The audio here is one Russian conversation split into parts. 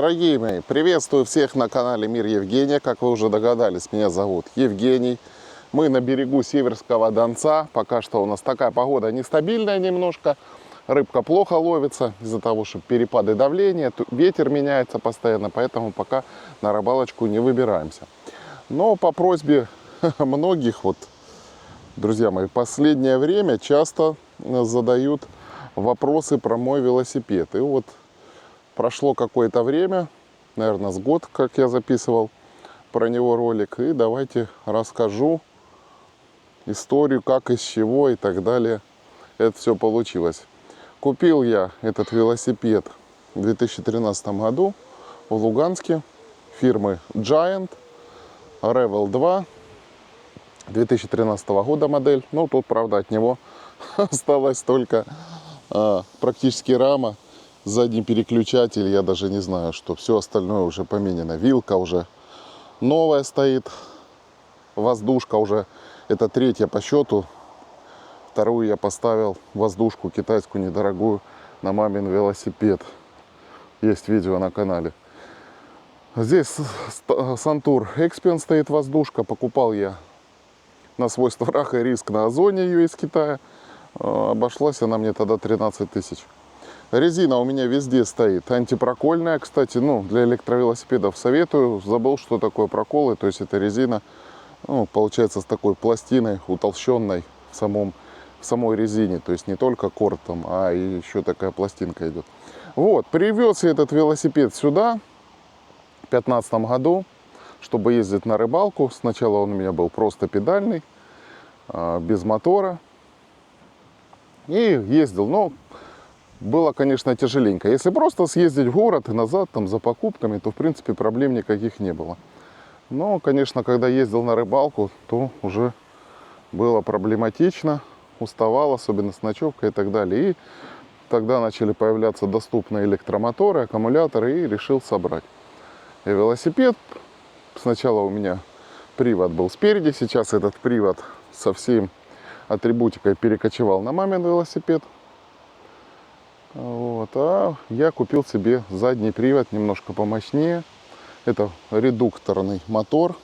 Дорогие мои, приветствую всех на канале Мир Евгения. Как вы уже догадались, меня зовут Евгений. Мы на берегу Северского Донца. Пока что у нас такая погода нестабильная немножко. Рыбка плохо ловится из-за того, что перепады давления, ветер меняется постоянно, поэтому пока на рыбалочку не выбираемся. Но по просьбе многих, друзья мои, в последнее время часто задают вопросы про мой велосипед. И прошло какое-то время, наверное, с год, как я записывал про него ролик. И давайте расскажу историю, как, из чего и так далее это все получилось. Купил я этот велосипед в 2013 году в Луганске фирмы Giant Revel 2 2013 года модель. Ну, тут, правда, от него осталась только практически рама, задний переключатель, я даже не знаю, что. Все остальное уже поменено. Вилка уже новая стоит, воздушка уже, это третья по счету. Вторую я поставил воздушку китайскую недорогую на мамин велосипед. Есть видео на канале. Здесь Santur Xpen стоит воздушка. Покупал я на свой страх и риск на Озоне ее из Китая. Обошлась она мне тогда 13 тысяч. Резина у меня везде стоит антипрокольная. Кстати, для электровелосипедов советую. Забыл, что такое проколы. То есть это резина, получается, с такой пластиной утолщенной в самой резине. То есть не только корд там, а и еще такая пластинка идет. Привез я этот велосипед сюда в 2015 году, чтобы ездить на рыбалку. Сначала он у меня был просто педальный, без мотора. И ездил, но было, конечно, тяжеленько. Если просто съездить в город и назад там за покупками, то, в принципе, проблем никаких не было. Но, конечно, когда ездил на рыбалку, то уже было проблематично. Уставал, особенно с ночевкой и так далее. И тогда начали появляться доступные электромоторы, аккумуляторы, и решил собрать. И велосипед, сначала у меня привод был спереди, сейчас этот привод со всей атрибутикой перекочевал на мамин велосипед. А я купил себе задний привод немножко помощнее. Это редукторный мотор.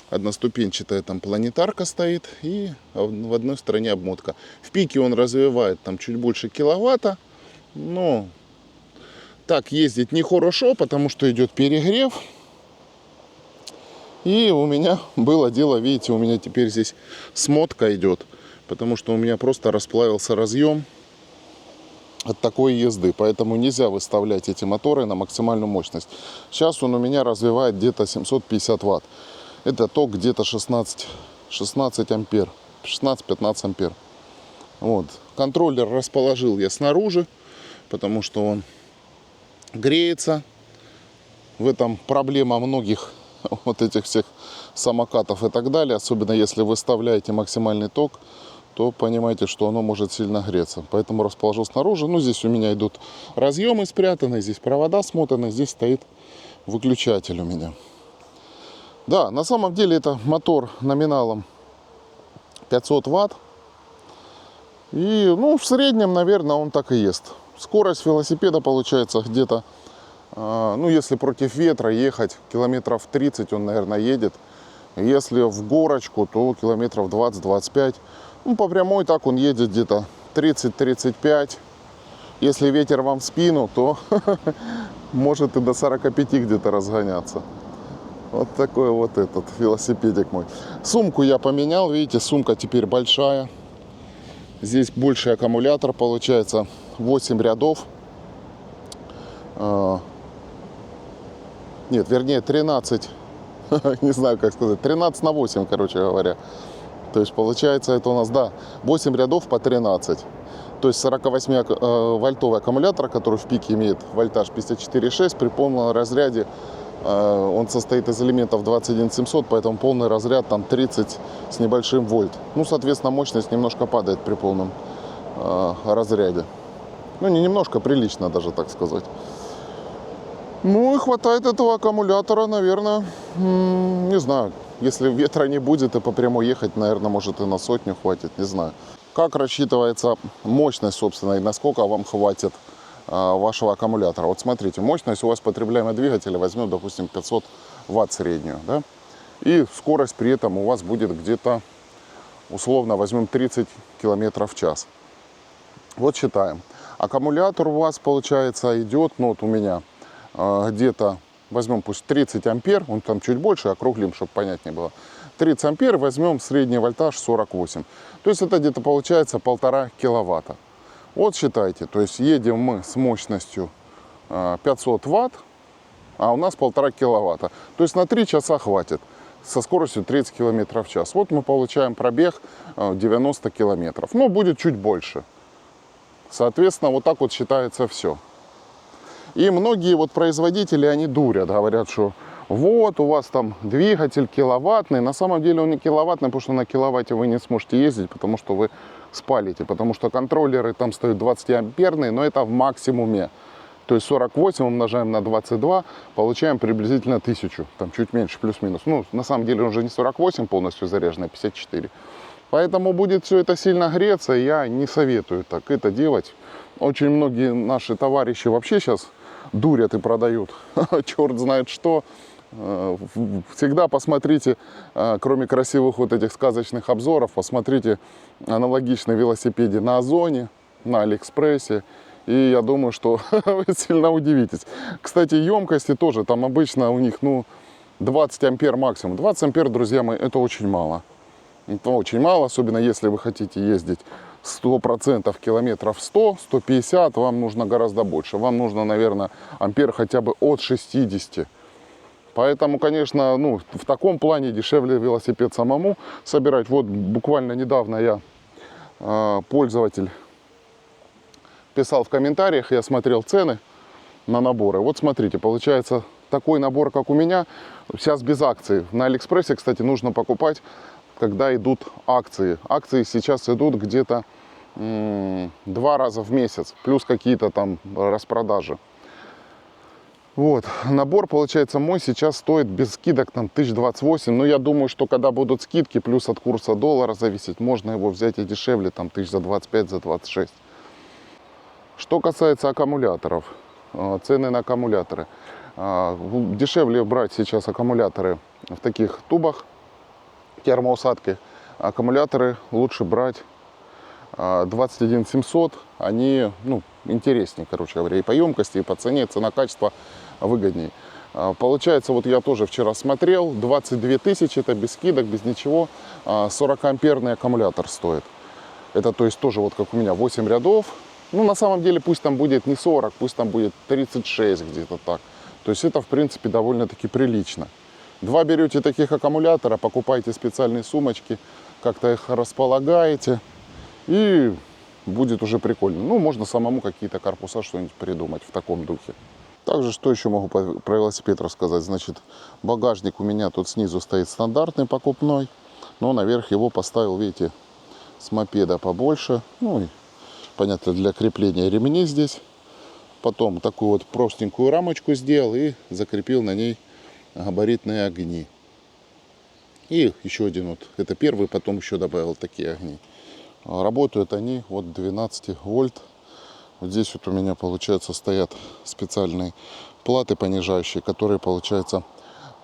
Одноступенчатая там планетарка стоит, и в одной стороне обмотка. В пике он развивает там чуть больше киловатта, но так ездить нехорошо, потому что идет перегрев. И у меня было дело, видите, у меня теперь здесь смотка идет, потому что у меня просто расплавился разъем от такой езды, поэтому нельзя выставлять эти моторы на максимальную мощность. Сейчас он у меня развивает где-то 750 ватт. Это ток где-то 16 ампер, 16-15 ампер. Контроллер расположил я снаружи, потому что он греется. В этом проблема многих этих всех самокатов и так далее. Особенно если вы вставляете максимальный ток, то понимаете, что оно может сильно греться. Поэтому расположил снаружи. Здесь у меня идут разъемы спрятаны, здесь провода смотаны, здесь стоит выключатель у меня. Да, на самом деле это мотор номиналом 500 ватт. И, в среднем, наверное, он так и ест. Скорость велосипеда получается где-то, если против ветра ехать, километров 30 он, наверное, едет. Если в горочку, то километров 20-25. По прямой так он едет где-то 30-35. Если ветер вам в спину, то может и до 45 где-то разгоняться. Вот такой этот велосипедик мой. Сумку я поменял, видите, сумка теперь большая. Здесь больший аккумулятор, получается 8 рядов. Нет, вернее 13, не знаю как сказать, 13 на 8, короче говоря. То есть получается это у нас, 8 рядов по 13. То есть 48-вольтовый аккумулятор, который в пике имеет вольтаж 54,6, при полном разряде он состоит из элементов 21700, поэтому полный разряд там 30 с небольшим вольт. Соответственно, мощность немножко падает при полном разряде. Не немножко, прилично даже, так сказать. И хватает этого аккумулятора, наверное, не знаю. Если ветра не будет и по прямой ехать, наверное, может и на 100 хватит, не знаю. Как рассчитывается мощность, собственно, и насколько вам хватит вашего аккумулятора. Вот смотрите, мощность у вас потребляемого двигателя возьмет, допустим, 500 ватт среднюю, да? И скорость при этом у вас будет где-то, условно, возьмем 30 километров в час. Вот считаем. Аккумулятор у вас, получается, идет, ну вот у меня где-то, возьмем пусть 30 ампер, он там чуть больше, округлим, чтобы понятнее было. 30 ампер, возьмем средний вольтаж 48. То есть это где-то получается 1,5 киловатта. Вот считайте, то есть едем мы с мощностью 500 ватт, а у нас 1,5 киловатта. То есть на 3 часа хватит со скоростью 30 километров в час. Вот мы получаем пробег 90 километров. Ну, будет чуть больше. Соответственно, вот так вот считается все. И многие вот производители, они дурят, говорят, что вот у вас там двигатель киловаттный. На самом деле он не киловаттный, потому что на киловатте вы не сможете ездить, потому что вы спалите. Потому что контроллеры там стоят 20 амперные, но это в максимуме. То есть 48 умножаем на 22, получаем приблизительно 1000, там чуть меньше, плюс-минус. Ну, на самом деле он уже не 48 полностью заряженный, а 54. Поэтому будет все это сильно греться, и я не советую так это делать. Очень многие наши товарищи вообще сейчас дурят и продают черт знает что. Всегда посмотрите, кроме красивых вот этих сказочных обзоров, посмотрите аналогичные велосипеды на Озоне, на Алиэкспрессе. И я думаю, что вы сильно удивитесь. Кстати, емкости тоже, там обычно у них, ну, 20 ампер максимум. 20 ампер, друзья мои, это очень мало. Это очень мало, особенно если вы хотите ездить 100% километров 100, 150, вам нужно гораздо больше. Вам нужно, наверное, ампер хотя бы от 60. Поэтому, конечно, ну, в таком плане дешевле велосипед самому собирать. Вот буквально недавно я, пользователь, писал в комментариях, я смотрел цены на наборы. Вот смотрите, получается такой набор, как у меня, сейчас без акций. На Алиэкспрессе, кстати, нужно покупать, когда идут акции. Акции сейчас идут где-то 2 раза в месяц, плюс какие-то там распродажи. Вот, набор, получается, мой сейчас стоит без скидок там 1028. Но я думаю, что когда будут скидки, плюс от курса доллара зависеть, можно его взять и дешевле, там 1000 за 25, за 26. Что касается аккумуляторов, цены на аккумуляторы. Дешевле брать сейчас аккумуляторы в таких тубах термоусадки. Аккумуляторы лучше брать 21700. Они, ну, интереснее, короче говоря, и по емкости, и по цене, цена-качество выгоднее. Получается, вот я тоже вчера смотрел, 22 тысячи, это без скидок, без ничего, 40-амперный аккумулятор стоит. Это, то есть, тоже вот как у меня 8 рядов. Ну, на самом деле, пусть там будет не 40, пусть там будет 36 где-то так. То есть, это, в принципе, довольно-таки прилично. 2 берете таких аккумулятора, покупаете специальные сумочки, как-то их располагаете, и будет уже прикольно. Ну, можно самому какие-то корпуса, что-нибудь придумать в таком духе. Также, что еще могу про велосипед рассказать. Значит, багажник у меня тут снизу стоит стандартный покупной, но наверх его поставил, видите, с мопеда побольше. Ну, и, понятно, для крепления ремней здесь. Потом такую вот простенькую рамочку сделал и закрепил на ней габаритные огни. И еще один вот, это первый, потом еще добавил такие огни. Работают они от 12 вольт. Вот здесь вот у меня, получается, стоят специальные платы понижающие, которые, получается,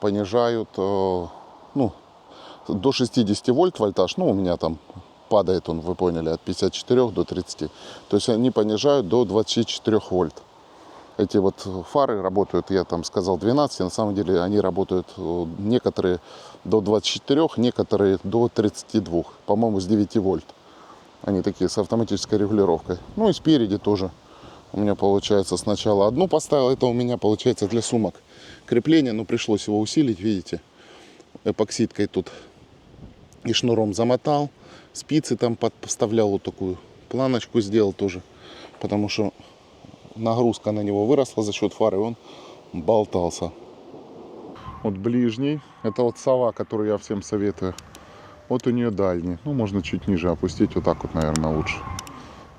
понижают, ну, до 60 вольт вольтаж. Ну, у меня там падает он, вы поняли, от 54 до 30. То есть они понижают до 24 вольт. Эти вот фары работают, я там сказал 12, на самом деле они работают некоторые до 24, некоторые до 32, по-моему, с 9 вольт. Они такие с автоматической регулировкой. Ну и спереди тоже. У меня, получается, сначала одну поставил, это у меня, получается, для сумок крепление, но пришлось его усилить, видите, эпоксидкой тут и шнуром замотал. Спицы там поставлял, вот такую планочку сделал тоже, потому что нагрузка на него выросла за счет фары, и он болтался. Вот ближний, это вот сова, которую я всем советую. Вот у нее дальний, ну можно чуть ниже опустить, вот так вот, наверное, лучше.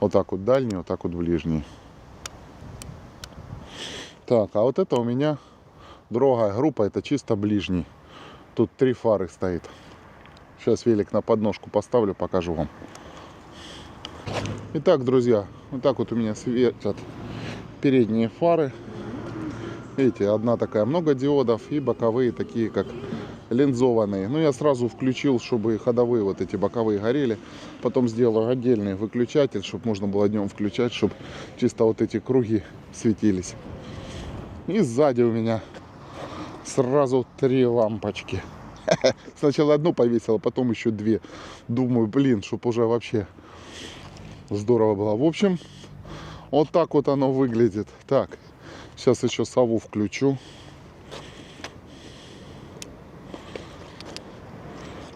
Вот так вот дальний, вот так вот ближний. Так, а вот это у меня другая группа, это чисто ближний. Тут 3 фары стоит. Сейчас велик на подножку поставлю, покажу вам. Итак, друзья, вот так вот у меня светят передние фары. Видите, одна такая много диодов и боковые такие как линзованные. Ну, я сразу включил, чтобы ходовые вот эти боковые горели. Потом сделал отдельный выключатель, чтобы можно было днем включать, чтобы чисто вот эти круги светились. И сзади у меня сразу 3 лампочки. Сначала одну повесил, а потом еще 2. Думаю, блин, чтобы уже вообще здорово было. В общем, вот так вот оно выглядит. Так, сейчас еще сову включу.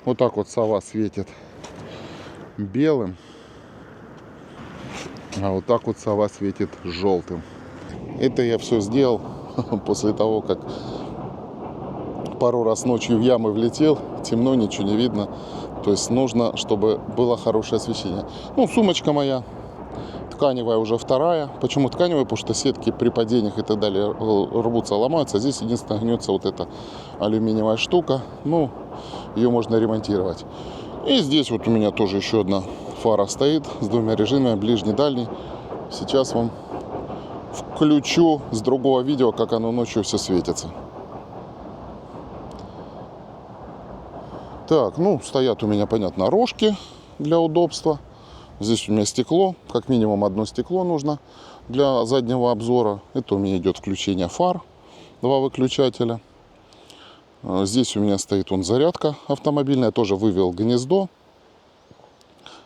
Вот так вот сова светит белым, а вот так вот сова светит желтым. Это я все сделал после того, как пару раз ночью в ямы влетел, темно, ничего не видно. То есть нужно, чтобы было хорошее освещение. Ну, сумочка моя тканевая уже вторая. Почему тканевая? Потому что сетки при падениях и так далее рвутся, ломаются. Здесь единственное гнется вот эта алюминиевая штука. Ну, ее можно ремонтировать. И здесь вот у меня тоже еще одна фара стоит с 2 режимами, ближний, дальний. Сейчас вам включу с другого видео, как оно ночью все светится. Так, ну, стоят у меня, понятно, рожки для удобства. Здесь у меня стекло, как минимум одно стекло нужно для заднего обзора. Это у меня идет включение фар, 2 выключателя. Здесь у меня стоит зарядка автомобильная. Я тоже вывел гнездо,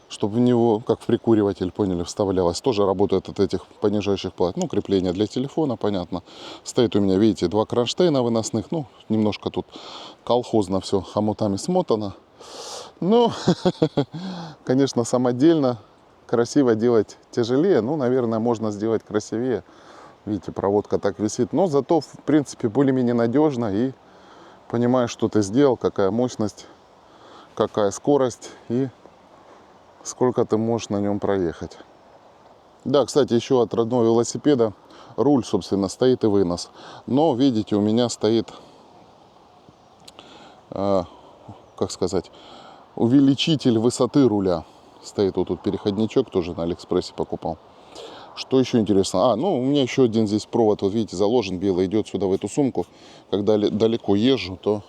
чтобы в него, как в прикуриватель, поняли, вставлялось. Тоже работает от этих понижающих плат. Ну, крепление для телефона, понятно. Стоит у меня, видите, 2 кронштейна выносных. Ну, немножко тут колхозно все хомутами смотано. Ну, конечно, самодельно красиво делать тяжелее. Ну, наверное, можно сделать красивее. Видите, проводка так висит. Но зато, в принципе, более-менее надежно. И понимаешь, что ты сделал, какая мощность, какая скорость и сколько ты можешь на нем проехать. Да, кстати, еще от родного велосипеда руль, собственно, стоит и вынос. Но, видите, у меня стоит, как сказать, увеличитель высоты руля. Стоит вот тут переходничок, тоже на Алиэкспрессе покупал. Что еще интересно? Ну, у меня еще один здесь провод, вот видите, заложен белый, идет сюда в эту сумку. Когда далеко езжу, то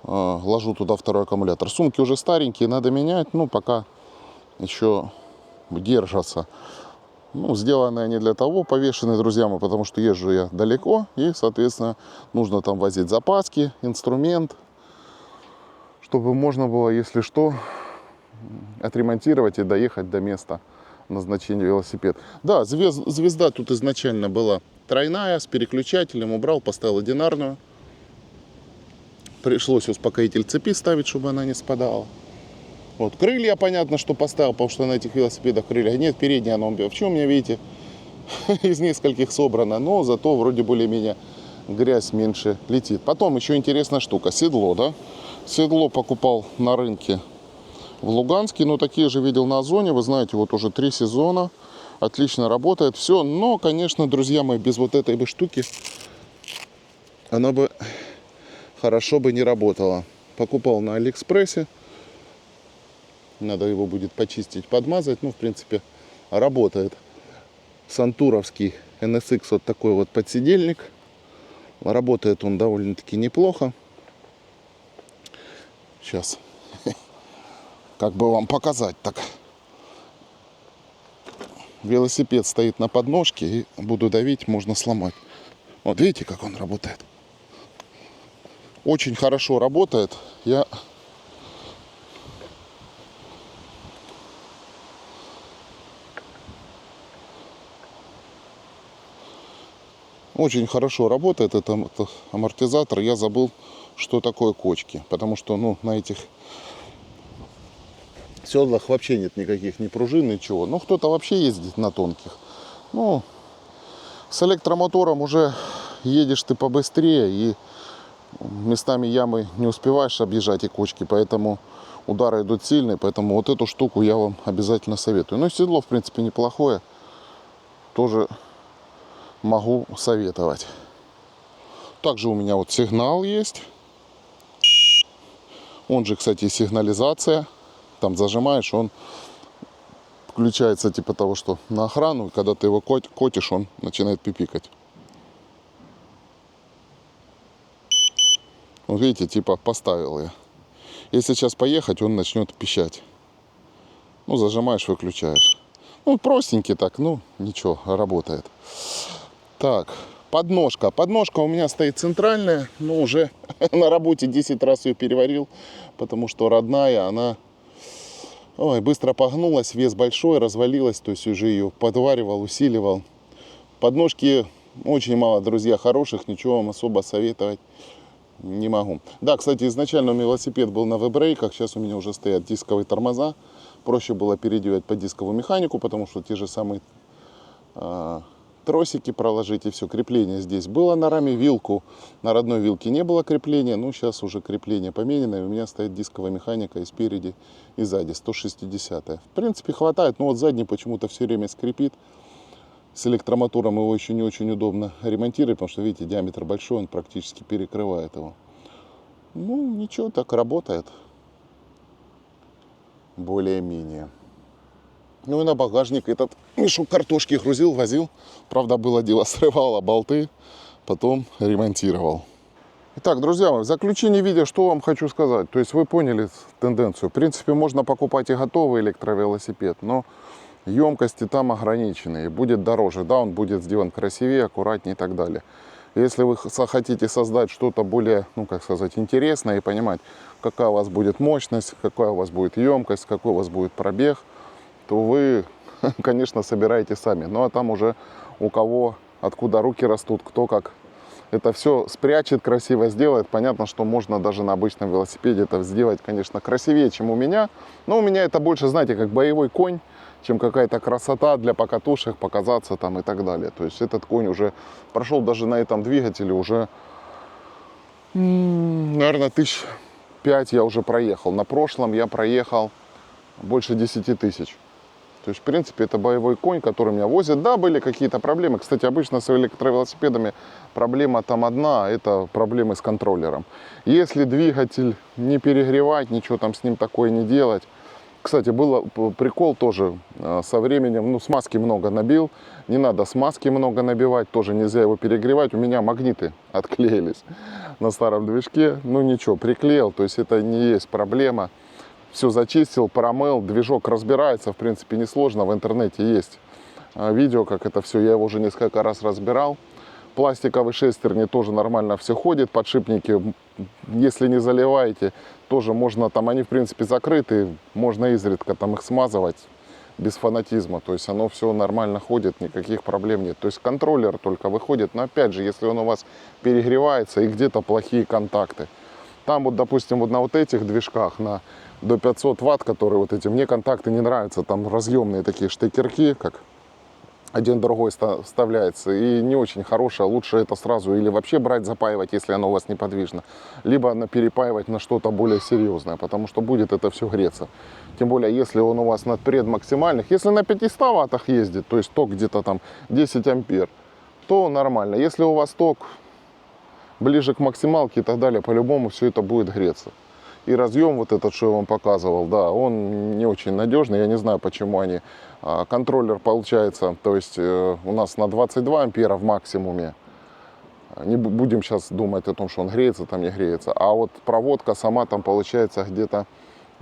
ложу туда 2 аккумулятор. Сумки уже старенькие, надо менять, ну, пока еще держатся. Ну, сделаны они для того, повешены, друзья мои, потому что езжу я далеко, и, соответственно, нужно там возить запаски, инструмент, чтобы можно было, если что, отремонтировать и доехать до места назначения велосипеда. Да, звезда тут изначально была тройная, с переключателем, убрал, поставил одинарную. Пришлось успокоитель цепи ставить, чтобы она не спадала. Вот, крылья, понятно, что поставил, потому что на этих велосипедах крылья нет, передние оно в чем у меня, видите, из нескольких собрано, но зато вроде более-менее грязь меньше летит. Потом еще интересная штука, седло, да, седло покупал на рынке в Луганске, но такие же видел на Озоне, вы знаете, вот уже 3 сезона, отлично работает, все, но, конечно, друзья мои, без вот этой бы штуки она бы хорошо бы не работала. Покупал на Алиэкспрессе. Надо его будет почистить, подмазать. Ну, в принципе, работает. Сантуровский NSX, вот такой вот подсидельник. Работает он довольно-таки неплохо. Сейчас. Как бы вам показать так. Велосипед стоит на подножке. И буду давить, можно сломать. Вот видите, как он работает. Очень хорошо работает. Очень хорошо работает этот амортизатор. Я забыл, что такое кочки. Потому что, ну, на этих седлах вообще нет никаких ни пружин, ничего. Ну, кто-то вообще ездит на тонких. Ну, с электромотором уже едешь ты побыстрее. И местами ямы не успеваешь объезжать и кочки. Поэтому удары идут сильные. Поэтому вот эту штуку я вам обязательно советую. Ну, седло, в принципе, неплохое. Тоже могу советовать. Также у меня вот сигнал есть. Он же, кстати, сигнализация. Там зажимаешь, он включается типа того, что на охрану, и когда ты его котишь, он начинает пипикать. Вот видите, типа поставил я. Если сейчас поехать, он начнет пищать. Ну, зажимаешь, выключаешь. Ну, простенький так, ну, ничего, работает. Так, подножка. Подножка у меня стоит центральная, но уже на работе 10 раз ее переварил, потому что родная, она быстро погнулась, вес большой, развалилась, то есть уже ее подваривал, усиливал. Подножки очень мало, друзья, хороших, ничего вам особо советовать не могу. Да, кстати, изначально у меня велосипед был на веб-брейках, сейчас у меня уже стоят дисковые тормоза. Проще было переделать под дисковую механику, потому что те же самые тросики проложить и все. Крепление здесь было на раме, вилку. На родной вилке не было крепления, но сейчас уже крепление поменено, и у меня стоит дисковая механика и спереди, и сзади, 160-я. В принципе, хватает, но вот задний почему-то все время скрипит. С электромотором его еще не очень удобно ремонтировать, потому что, видите, диаметр большой, он практически перекрывает его. Ну, ничего, так работает. Более-менее. Ну и на багажник этот мешок картошки грузил, возил. Правда, было дело, срывало болты, потом ремонтировал. Итак, друзья мои, в заключение видео, что вам хочу сказать. То есть вы поняли тенденцию. В принципе, можно покупать и готовый электровелосипед, но емкости там ограниченные. Будет дороже, да, он будет сделан красивее, аккуратнее и так далее. Если вы хотите создать что-то более, ну как сказать, интересное и понимать, какая у вас будет мощность, какая у вас будет емкость, какой у вас будет пробег, то вы, конечно, собираете сами. Ну а там уже у кого, откуда руки растут, кто как это все спрячет, красиво сделает. Понятно, что можно даже на обычном велосипеде это сделать, конечно, красивее, чем у меня. Но у меня это больше, знаете, как боевой конь, чем какая-то красота для покатушек, показаться там и так далее. То есть этот конь уже прошел даже на этом двигателе уже, наверное, 1005 я уже проехал. На прошлом я проехал больше 10 тысяч. То есть, в принципе, это боевой конь, который меня возит. Да, были какие-то проблемы. Кстати, обычно с электровелосипедами проблема там одна, это проблемы с контроллером. Если двигатель не перегревать, ничего там с ним такое не делать. Кстати, был прикол тоже со временем, ну, смазки много набил. Не надо смазки много набивать, тоже нельзя его перегревать. У меня магниты отклеились на старом движке. Ну, ничего, приклеил, то есть это не есть проблема. Все зачистил, промыл, движок разбирается, в принципе, несложно. В интернете есть видео, как это все, я его уже несколько раз разбирал. Пластиковые шестерни тоже нормально все ходит, подшипники, если не заливаете, тоже можно, там они, в принципе, закрыты, можно изредка там их смазывать без фанатизма. То есть оно все нормально ходит, никаких проблем нет. То есть контроллер только выходит, но опять же, если он у вас перегревается и где-то плохие контакты. Там вот, допустим, вот на вот этих движках, на до 500 ватт, которые вот эти, мне контакты не нравятся, там разъемные такие штекерки, как один другой вставляется, и не очень хорошая, лучше это сразу или вообще брать, запаивать, если оно у вас неподвижно, либо перепаивать на что-то более серьезное, потому что будет это все греться. Тем более, если он у вас на предмаксимальных, если на 500 ваттах ездит, то есть ток где-то там 10 ампер, то нормально. Если у вас ток ближе к максималке и так далее, по-любому все это будет греться. И разъем вот этот, что я вам показывал, да, он не очень надежный. Я не знаю, почему они. Контроллер получается, то есть у нас на 22 ампера в максимуме. Не будем сейчас думать о том, что он греется, там не греется. А вот проводка сама там получается где-то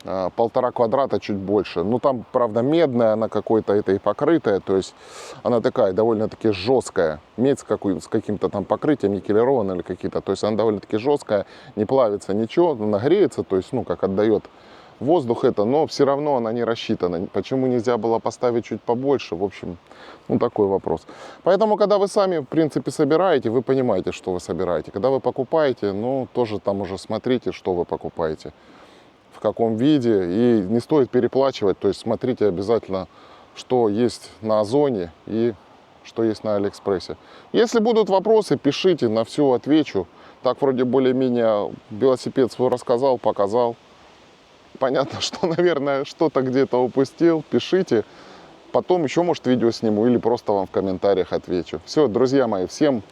1,5 квадрата, чуть больше. Ну там, правда, медная, она какой-то этой покрытая, то есть она такая довольно-таки жесткая. Медь с каким-то там покрытием, никелированная или какие-то, то есть она довольно-таки жесткая, не плавится ничего, нагреется, то есть, ну, как отдает воздух это, но все равно она не рассчитана. Почему нельзя было поставить чуть побольше, в общем, ну, такой вопрос. Поэтому, когда вы сами, в принципе, собираете, вы понимаете, что вы собираете. Когда вы покупаете, ну, тоже там уже смотрите, что вы покупаете, в каком виде, и не стоит переплачивать, то есть смотрите обязательно, что есть на Озоне и что есть на Алиэкспрессе. Если будут вопросы, пишите, на все отвечу. Так вроде более-менее велосипед свой рассказал, показал. Понятно, что, наверное, что-то где-то упустил, пишите. Потом еще, может, видео сниму или просто вам в комментариях отвечу. Все, друзья мои, всем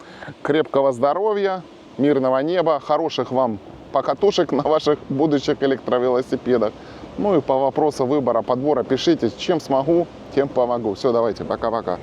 крепкого здоровья, мирного неба, хороших вам покатушек на ваших будущих электровелосипедах. Ну и по вопросу выбора, подбора пишите, чем смогу, тем помогу. Все, давайте, пока-пока.